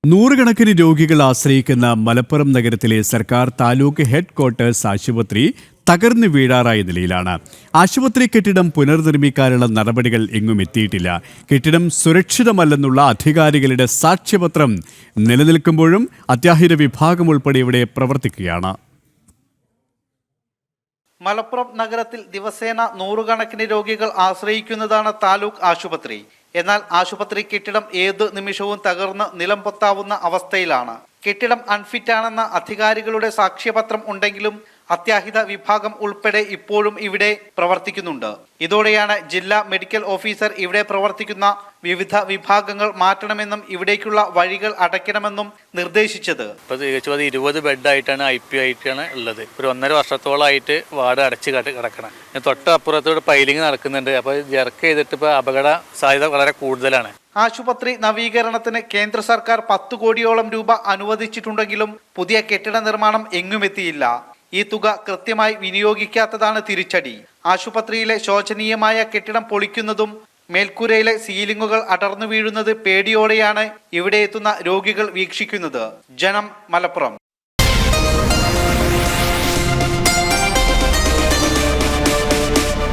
നൂറുകണക്കിന് രോഗികൾ ആശ്രയിക്കുന്ന മലപ്പുറം നഗരത്തിലെ സർക്കാർ താലൂക്ക് ഹെഡ് ക്വാർട്ടേഴ്സ് ആശുപത്രി തകർന്നു വീഴാറായ നിലയിലാണ്. ആശുപത്രി കെട്ടിടം പുനർനിർമ്മിക്കാനുള്ള നടപടികൾ എങ്ങും എത്തിയിട്ടില്ല. കെട്ടിടം സുരക്ഷിതമല്ലെന്നുള്ള അധികാരികളുടെ സാക്ഷ്യപത്രം നിലനിൽക്കുമ്പോഴും അത്യാഹിത വിഭാഗം ഉൾപ്പെടെ ഇവിടെ പ്രവർത്തിക്കുകയാണ്. മലപ്പുറം നഗരത്തിൽ ദിവസേന നൂറുകണക്കിന് രോഗികൾ ആശ്രയിക്കുന്നതാണ് താലൂക്ക് ആശുപത്രി. എന്നാൽ ആശുപത്രി കെട്ടിടം ഏതു നിമിഷവും തകർന്ന് നിലം പൊത്താവുന്ന അവസ്ഥയിലാണ്. കെട്ടിടം അൺഫിറ്റാണെന്ന അധികാരികളുടെ സാക്ഷ്യപത്രം ഉണ്ടെങ്കിലും അത്യാഹിത വിഭാഗം ഉൾപ്പെടെ ഇപ്പോഴും ഇവിടെ പ്രവർത്തിക്കുന്നുണ്ട്. ഇതോടെയാണ് ജില്ലാ മെഡിക്കൽ ഓഫീസർ ഇവിടെ പ്രവർത്തിക്കുന്ന വിവിധ വിഭാഗങ്ങൾ മാറ്റണമെന്നും ഇവിടേക്കുള്ള വഴികൾ അടയ്ക്കണമെന്നും നിർദ്ദേശിച്ചത്. 20 ബെഡായിട്ടാണ് IP ആയിട്ടാണ് ഉള്ളത്. ഒരു 1.5 വർഷത്തോളമായിട്ട് വാർഡ് അടച്ച് കിടക്കണം. തൊട്ടപ്പുറത്തോട് പൈലിംഗ് നടക്കുന്നുണ്ട്. അപ്പോൾ ജർക്ക് ചെയ്തിട്ട് ഇപ്പോൾ അപകട സാധ്യത വളരെ കൂടുതലാണ്. ആശുപത്രി നവീകരണത്തിന് കേന്ദ്ര സർക്കാർ 10 കോടിയോളം രൂപ അനുവദിച്ചിട്ടുണ്ടെങ്കിലും പുതിയ കെട്ടിട നിർമ്മാണം എങ്ങുമെത്തിയില്ല. ഈ തുക കൃത്യമായി വിനിയോഗിക്കാത്തതാണ് തിരിച്ചടി. ആശുപത്രിയിലെ ശോചനീയമായ കെട്ടിടം പൊളിക്കുന്നതും മേൽക്കൂരയിലെ സീലിംഗുകൾ അടർന്നു വീഴുന്നത് പേടിയോടെയാണ് ഇവിടെ എത്തുന്ന രോഗികൾ വീക്ഷിക്കുന്നത്. ജനം, മലപ്പുറം.